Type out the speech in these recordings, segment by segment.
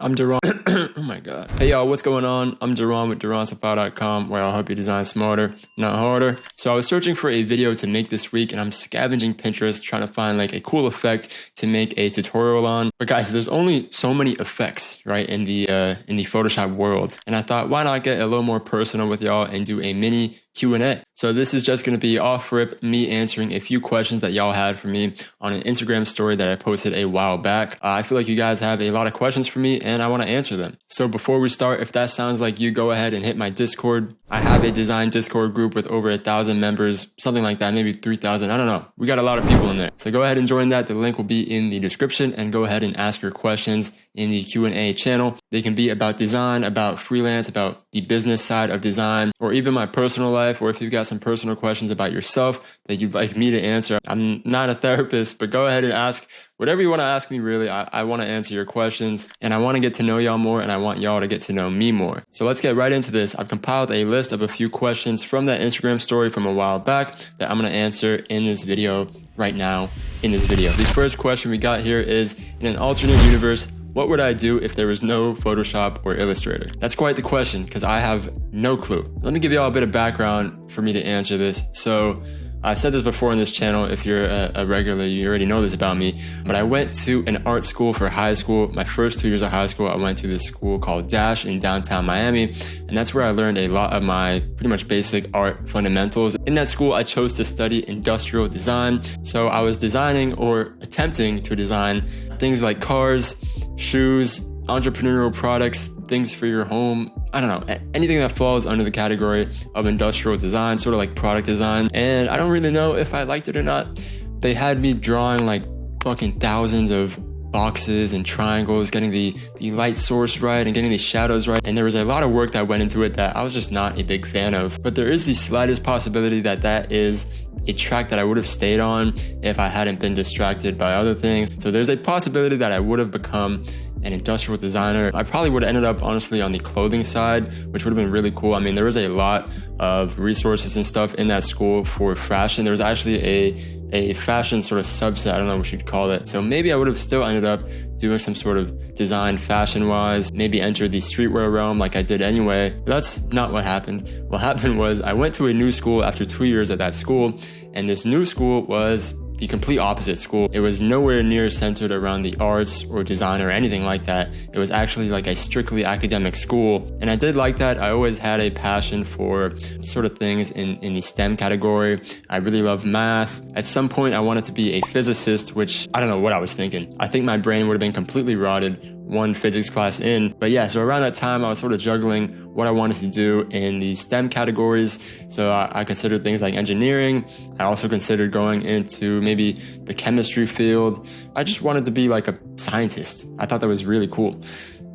I'm Duran. Oh my god. Hey y'all, what's going on? I'm Duran with DuranSafari.com, where I'll help you design smarter, not harder. So I was searching for a video to make this week, and I'm scavenging Pinterest trying to find like a cool effect to make a tutorial on. But guys, there's only so many effects, right, in the Photoshop world. And I thought, why not get a little more personal with y'all and do a mini Q&A. So this is just going to be off rip, me answering a few questions that y'all had for me on an Instagram story that I posted a while back. I feel like you guys have a lot of questions for me and I want to answer them. So before we start, if that sounds like you, go ahead and hit my Discord. I have a design Discord group with over 1,000 members, something like that, maybe 3,000. I don't know. We got a lot of people in there. So go ahead and join that. The link will be in the description, and go ahead and ask your questions in the Q&A channel. They can be about design, about freelance, about the business side of design, or even my personal life, or if you've got some personal questions about yourself that you'd like me to answer. I'm not a therapist, but go ahead and ask whatever you want to ask me, really. I want to answer your questions, and I want to get to know y'all more, and I want y'all to get to know me more. So let's get right into this. I've compiled a list of a few questions from that Instagram story from a while back that I'm going to answer in this video right now in this video. The first question we got here is, in an alternate universe, what would I do if there was no Photoshop or Illustrator? That's quite the question, because I have no clue. Let me give you all a bit of background for me to answer this. So I've said this before on this channel. If you're a regular, you already know this about me, but I went to an art school for high school. My first 2 years of high school, I went to this school called Dash in downtown Miami, and that's where I learned a lot of my pretty much basic art fundamentals. In that school, I chose to study industrial design. So I was designing, or attempting to design, things like cars, shoes, entrepreneurial products, things for your home. I don't know, anything that falls under the category of industrial design, sort of like product design. And I don't really know if I liked it or not. They had me drawing like fucking thousands of boxes and triangles, getting the light source right and getting the shadows right. And there was a lot of work that went into it that I was just not a big fan of. But there is the slightest possibility that that is a track that I would have stayed on if I hadn't been distracted by other things. So there's a possibility that I would have become an industrial designer. I probably would have ended up honestly on the clothing side, which would have been really cool. I mean, there was a lot of resources and stuff in that school for fashion. There was actually a fashion sort of subset, I don't know what you'd call it. So maybe I would have still ended up doing some sort of design fashion wise, maybe entered the streetwear realm like I did anyway. But that's not what happened. What happened was I went to a new school after 2 years at that school, and this new school was the complete opposite school. It was nowhere near centered around the arts or design or anything like that. It was actually like a strictly academic school. And I did like that. I always had a passion for sort of things in the STEM category. I really love math. At some point, I wanted to be a physicist, which I don't know what I was thinking. I think my brain would have been completely rotted one physics class in. But yeah, so around that time, I was sort of juggling what I wanted to do in the STEM categories. So I considered things like engineering. I also considered going into maybe the chemistry field. I just wanted to be like a scientist. I thought that was really cool.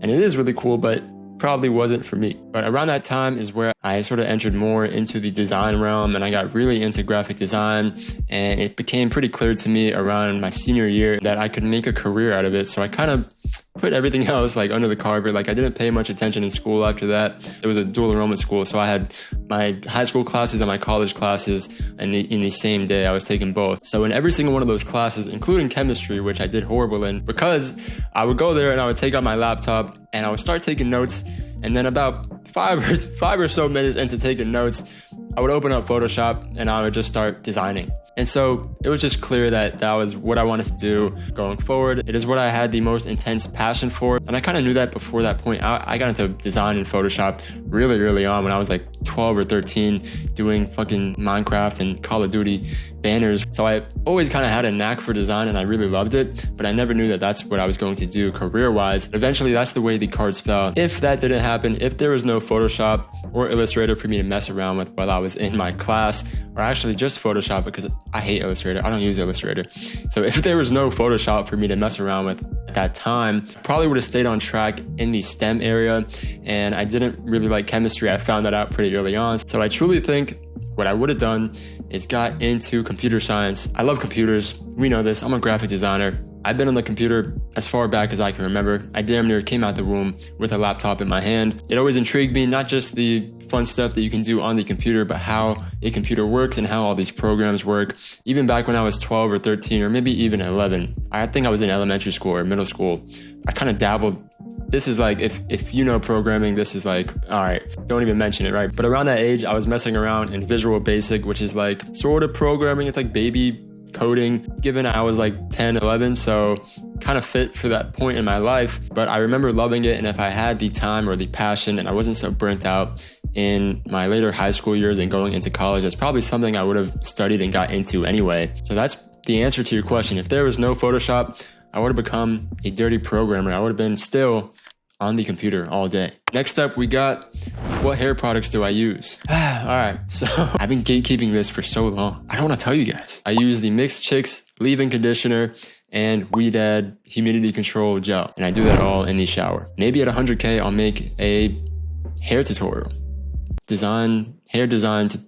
And it is really cool, but probably wasn't for me. But around that time is where I sort of entered more into the design realm, and I got really into graphic design, and it became pretty clear to me around my senior year that I could make a career out of it. So I kind of put everything else like under the carpet. Like I didn't pay much attention in school after that. It was a dual enrollment school, so I had my high school classes and my college classes, and in the same day I was taking both. So in every single one of those classes, including chemistry, which I did horrible in, because I would go there and I would take out my laptop and I would start taking notes, and then about five or so minutes into taking notes, I would open up Photoshop and I would just start designing. And so it was just clear that that was what I wanted to do going forward. It is what I had the most intense passion for. And I kind of knew that before that point. I got into design in Photoshop really early on when I was like 12 or 13, doing fucking Minecraft and Call of Duty banners. So I always kind of had a knack for design and I really loved it, but I never knew that that's what I was going to do career-wise. Eventually, that's the way the cards fell. If that didn't happen, if there was no Photoshop or Illustrator for me to mess around with while I was in my class, or actually just Photoshop, because I hate Illustrator. I don't use Illustrator. So if there was no Photoshop for me to mess around with at that time, I probably would have stayed on track in the STEM area. And I didn't really like chemistry. I found that out pretty early on. So I truly think what I would have done is got into computer science. I love computers. We know this. I'm a graphic designer. I've been on the computer as far back as I can remember. I damn near came out the womb with a laptop in my hand. It always intrigued me, not just the fun stuff that you can do on the computer, but how a computer works and how all these programs work. Even back when I was 12 or 13, or maybe even 11, I think I was in elementary school or middle school, I kind of dabbled This is like, if you know programming, this is like, all right, don't even mention it, right? But around that age, I was messing around in Visual Basic, which is like sort of programming. It's like baby coding, given I was like 10, 11, so kind of fit for that point in my life. But I remember loving it, and if I had the time or the passion and I wasn't so burnt out in my later high school years and going into college, that's probably something I would have studied and got into anyway. So that's the answer to your question. If there was no Photoshop, I would have become a dirty programmer. I would have been still on the computer all day. Next up, we got, what hair products do I use? All right, so I've been gatekeeping this for so long. I don't want to tell you guys. I use the Mixed Chicks leave-in conditioner and Weedad humidity control gel, and I do that all in the shower. Maybe at 100K, I'll make a hair tutorial. Hair design.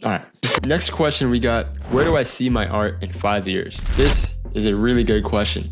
All right. Next question we got, where do I see my art in 5 years? This is a really good question.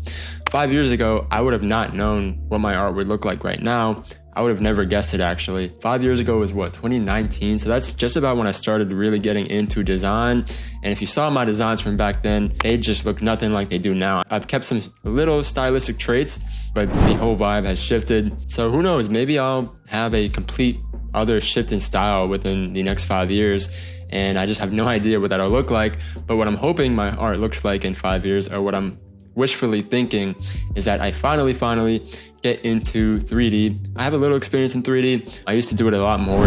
5 years ago, I would have not known what my art would look like right now. I would have never guessed it, actually. 5 years ago was what, 2019? So that's just about when I started really getting into design. And if you saw my designs from back then, they just look nothing like they do now. I've kept some little stylistic traits, but the whole vibe has shifted. So who knows, maybe I'll have a complete other shift in style within the next 5 years. And I just have no idea what that'll look like. But what I'm hoping my art looks like in 5 years, or what I'm wishfully thinking, is that I finally get into 3D. I have a little experience in 3D. I used to do it a lot more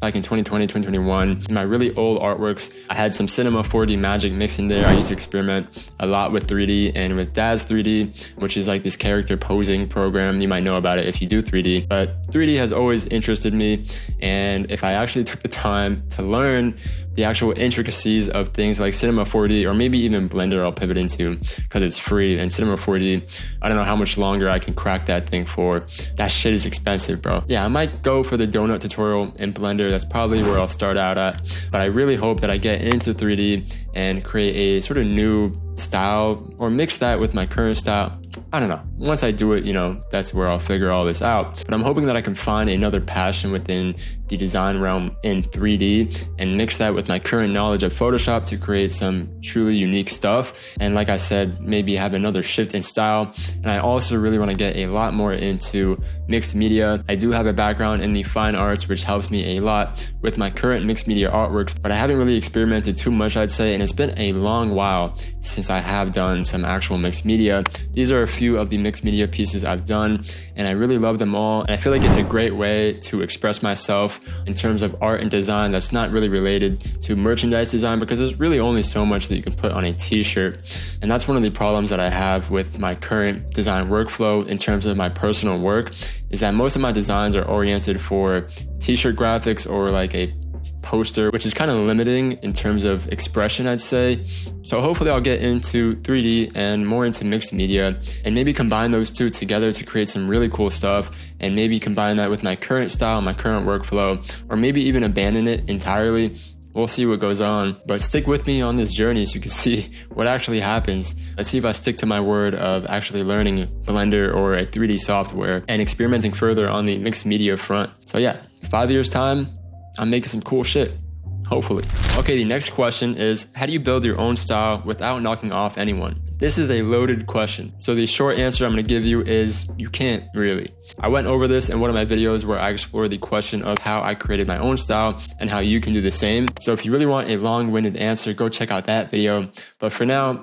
back in 2020, 2021. In my really old artworks, I had some Cinema 4D magic mixed in there. I used to experiment a lot with 3D and with Daz 3D, which is like this character posing program. You might know about it if you do 3D, but 3D has always interested me. And if I actually took the time to learn the actual intricacies of things like Cinema 4D, or maybe even Blender, I'll pivot into because it's free. And Cinema 4D, I don't know how much longer I can crack that thing for. That shit is expensive, bro. Yeah, I might go for the donut tutorial in Blender. That's probably where I'll start out at. But I really hope that I get into 3D and create a sort of new style, or mix that with my current style. I don't know. Once I do it, that's where I'll figure all this out. But I'm hoping that I can find another passion within the design realm in 3D and mix that with my current knowledge of Photoshop to create some truly unique stuff. And like I said, maybe have another shift in style. And I also really want to get a lot more into mixed media. I do have a background in the fine arts, which helps me a lot with my current mixed media artworks, but I haven't really experimented too much, I'd say. And it's been a long while since I have done some actual mixed media. These are a few of the mixed media pieces I've done, and I really love them all. And I feel like it's a great way to express myself in terms of art and design that's not really related to merchandise design, because there's really only so much that you can put on a t-shirt. And that's one of the problems that I have with my current design workflow in terms of my personal work, is that most of my designs are oriented for t-shirt graphics or like a poster, which is kind of limiting in terms of expression, I'd say. So hopefully I'll get into 3D and more into mixed media, and maybe combine those two together to create some really cool stuff, and maybe combine that with my current style, my current workflow, or maybe even abandon it entirely. We'll see what goes on, but stick with me on this journey so you can see what actually happens. Let's see if I stick to my word of actually learning Blender or a 3D software and experimenting further on the mixed media front. So yeah, 5 years time, I'm making some cool shit, hopefully. Okay, the next question is, how do you build your own style without knocking off anyone? This is a loaded question. So the short answer I'm gonna give you is, you can't really. I went over this in one of my videos where I explored the question of how I created my own style and how you can do the same. So if you really want a long-winded answer, go check out that video. But for now,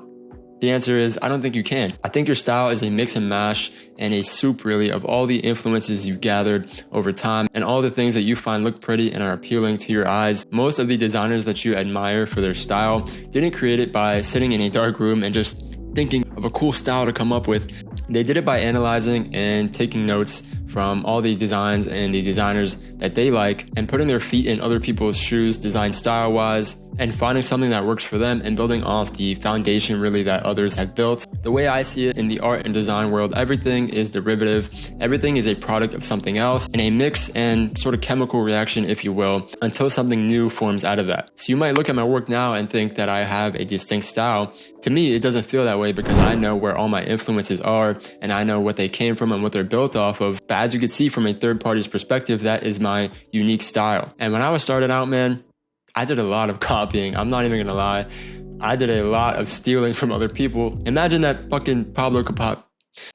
the answer is, I don't think you can. I think your style is a mix and mash and a soup really of all the influences you gathered over time and all the things that you find look pretty and are appealing to your eyes. Most of the designers that you admire for their style didn't create it by sitting in a dark room and just thinking of a cool style to come up with. They did it by analyzing and taking notes from all the designs and the designers that they like, and putting their feet in other people's shoes design style wise, and finding something that works for them and building off the foundation really that others have built. The way I see it in the art and design world, everything is derivative. Everything is a product of something else in a mix and sort of chemical reaction, if you will, until something new forms out of that. So you might look at my work now and think that I have a distinct style. To me, it doesn't feel that way because I know where all my influences are and I know what they came from and what they're built off of. But as you can see from a third party's perspective, that is my unique style. And when I was started out, man, I did a lot of copying. I'm not even gonna lie. I did a lot of stealing from other people. Imagine that fucking Pablo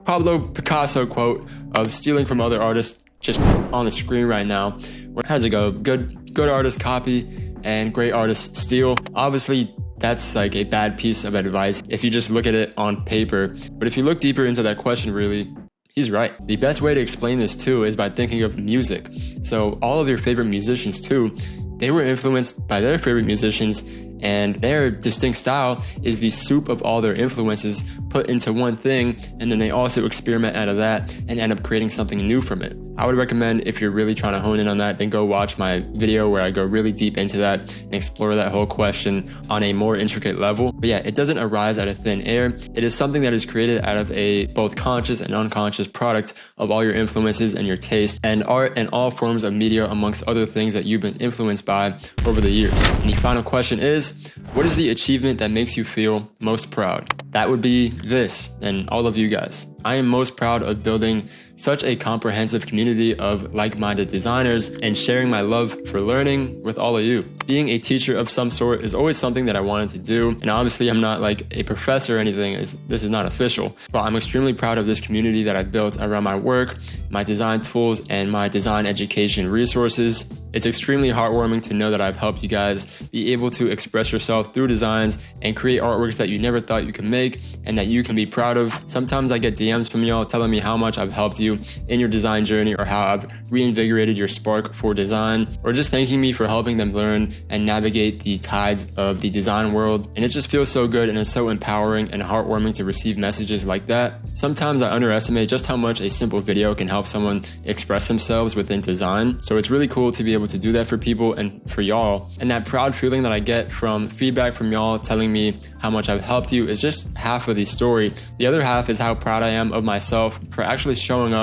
Pablo Picasso quote of stealing from other artists just on the screen right now. How does it go? Good artists copy and great artists steal. Obviously, that's like a bad piece of advice if you just look at it on paper. But if you look deeper into that question, really, he's right. The best way to explain this too is by thinking of music. So all of your favorite musicians too, they were influenced by their favorite musicians, and their distinct style is the soup of all their influences put into one thing, and then they also experiment out of that and end up creating something new from it. I would recommend, if you're really trying to hone in on that, then go watch my video where I go really deep into that and explore that whole question on a more intricate level. But yeah, it doesn't arise out of thin air. It is something that is created out of a both conscious and unconscious product of all your influences and your taste and art and all forms of media, amongst other things that you've been influenced by over the years. And the final question is, what is the achievement that makes you feel most proud? That would be this, and all of you guys. I am most proud of building such a comprehensive community of like-minded designers and sharing my love for learning with all of you. Being a teacher of some sort is always something that I wanted to do, and obviously I'm not like a professor or anything, this is not official, but I'm extremely proud of this community that I've built around my work, my design tools, and my design education resources. It's extremely heartwarming to know that I've helped you guys be able to express yourself through designs and create artworks that you never thought you could make and that you can be proud of. Sometimes I get DMs from y'all telling me how much I've helped you in your design journey, or how I've reinvigorated your spark for design, or just thanking me for helping them learn and navigate the tides of the design world. And it just feels so good, and it's so empowering and heartwarming to receive messages like that. Sometimes I underestimate just how much a simple video can help someone express themselves within design. So it's really cool to be able to do that for people and for y'all. And that proud feeling that I get from feedback from y'all telling me how much I've helped you is just half of the story. The other half is how proud I am of myself for actually showing up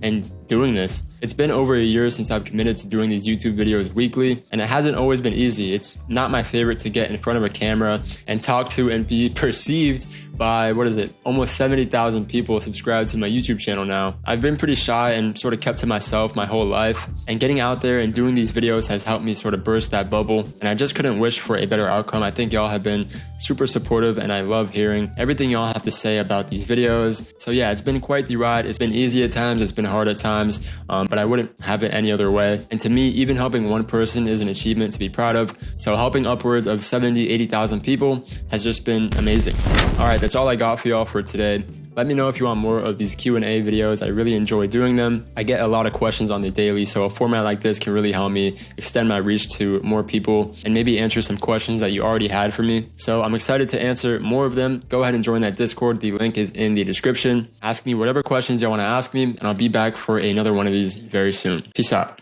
and doing this. It's been over a year since I've committed to doing these YouTube videos weekly, and it hasn't always been easy. It's not my favorite to get in front of a camera and talk to and be perceived by, almost 70,000 people subscribed to my YouTube channel now. I've been pretty shy and sort of kept to myself my whole life, and getting out there and doing these videos has helped me sort of burst that bubble, and I just couldn't wish for a better outcome. I think y'all have been super supportive, and I love hearing everything y'all have to say about these videos. So yeah, it's been quite the ride. It's been easy at times, it's been hard at times, but I wouldn't have it any other way. And to me, even helping one person is an achievement to be proud of. So helping upwards of 80,000 people has just been amazing. All right, that's all I got for y'all for today. Let me know if you want more of these Q&A videos. I really enjoy doing them. I get a lot of questions on the daily, so a format like this can really help me extend my reach to more people and maybe answer some questions that you already had for me. So I'm excited to answer more of them. Go ahead and join that Discord. The link is in the description. Ask me whatever questions you want to ask me, and I'll be back for another one of these very soon. Peace out.